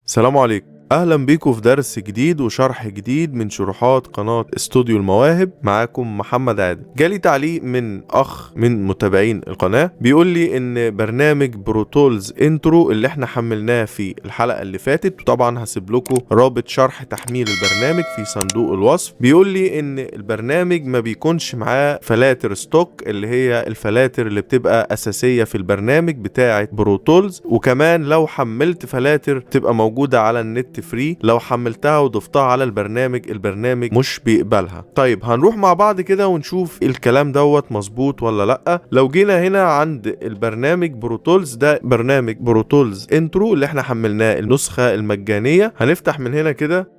السلام عليكم، اهلا بيكم في درس جديد وشرح جديد من شروحات قناة استوديو المواهب. معاكم محمد عادل. جالي تعليق من اخ من متابعين القناة بيقول لي ان برنامج بروتولز انترو اللي احنا حملناه في الحلقة اللي فاتت، وطبعا هسيب لكم رابط شرح تحميل البرنامج في صندوق الوصف. بيقول لي ان البرنامج ما بيكونش معاه فلاتر ستوك، اللي هي الفلاتر اللي بتبقى اساسية في البرنامج بتاعة بروتولز، وكمان لو حملت فلاتر تبقى موجودة على النت فري، لو حملتها وضفتها على البرنامج مش بيقبلها. طيب هنروح مع بعض كده ونشوف الكلام دوت مظبوط ولا لا. لو جينا هنا عند البرنامج بروتولز، ده برنامج بروتولز انترو اللي احنا حملناه النسخة المجانية. هنفتح من هنا كده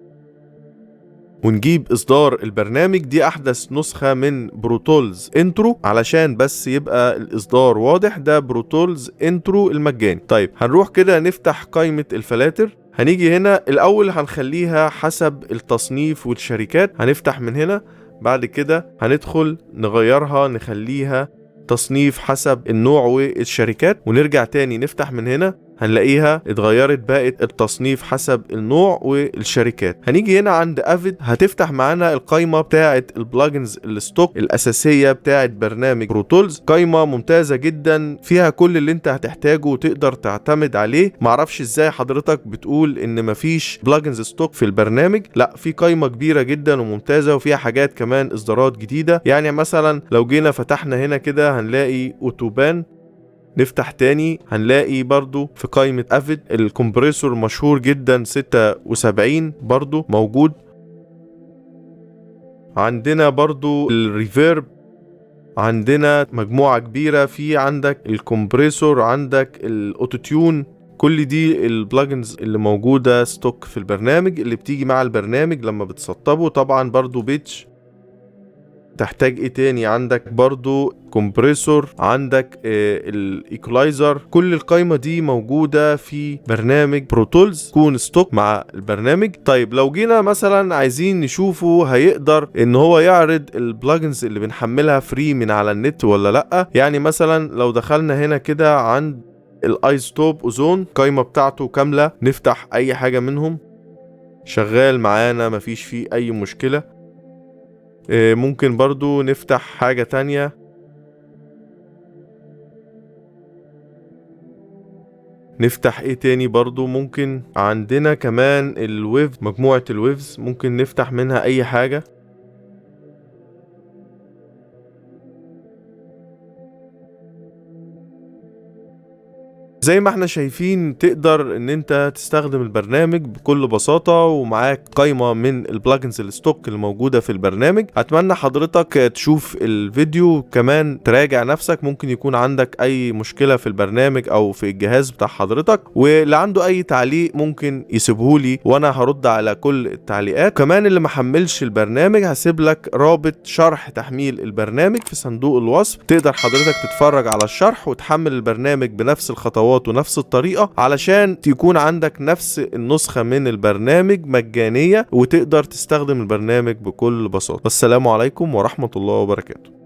ونجيب اصدار البرنامج، دي احدث نسخة من بروتولز انترو علشان بس يبقى الاصدار واضح. ده بروتولز انترو المجاني. طيب هنروح كده نفتح قائمة الفلاتر. هنيجي هنا الاول هنخليها حسب التصنيف والشركات. هنفتح من هنا، بعد كده هندخل نغيرها نخليها تصنيف حسب النوع والشركات، ونرجع تاني نفتح من هنا هنلاقيها اتغيرت، بقت التصنيف حسب النوع والشركات. هنيجي هنا عند افيد، هتفتح معانا القائمه بتاعه البلاجنز الستوك الاساسيه بتاعه برنامج بروتولز. قائمه ممتازه جدا فيها كل اللي انت هتحتاجه وتقدر تعتمد عليه. معرفش ازاي حضرتك بتقول ان مفيش بلاجنز ستوك في البرنامج، لا، في قائمه كبيره جدا وممتازه وفيها حاجات كمان اصدارات جديده. يعني مثلا لو جينا فتحنا هنا كده هنلاقي اوتوبان، نفتح تاني هنلاقي برضو في قائمة افيد الكمبريسور مشهور جدا 76 برضو موجود. عندنا برضو الريفيرب، عندنا مجموعة كبيرة. في عندك الكمبريسور، عندك الاوتوتيون، كل دي البلاجنز اللي موجودة ستوك في البرنامج اللي بتيجي مع البرنامج لما بتسطبه. طبعا برضو بيتش. تحتاج ايه تاني؟ عندك برضو كومبريسور، عندك الايكولايزر. كل القائمة دي موجودة في برنامج بروتولز تكون ستوك مع البرنامج. طيب لو جينا مثلا عايزين نشوفه هيقدر ان هو يعرض البلاجنز اللي بنحملها فري من على النت ولا لا. يعني مثلا لو دخلنا هنا كده عند الايزوتوب اوزون، القائمة بتاعته كاملة، نفتح اي حاجة منهم شغال معانا مفيش فيه اي مشكلة. ممكن برضو نفتح حاجة تانية، نفتح ايه تاني برضو. ممكن عندنا كمان الويف، مجموعة الويفز ممكن نفتح منها اي حاجة. زي ما احنا شايفين تقدر ان انت تستخدم البرنامج بكل بساطة، ومعاك قائمة من البلاجنز الستوك الموجودة في البرنامج. اتمنى حضرتك تشوف الفيديو كمان تراجع نفسك، ممكن يكون عندك اي مشكلة في البرنامج او في الجهاز بتاع حضرتك، واللي عنده اي تعليق ممكن يسيبهولي وانا هرد على كل التعليقات. كمان اللي محملش البرنامج هسيب لك رابط شرح تحميل البرنامج في صندوق الوصف، تقدر حضرتك تتفرج على الشرح وتحمل البرنامج بنفس الخطوات ونفس الطريقة علشان يكون عندك نفس النسخة من البرنامج مجانية وتقدر تستخدم البرنامج بكل بساطة. والسلام عليكم ورحمة الله وبركاته.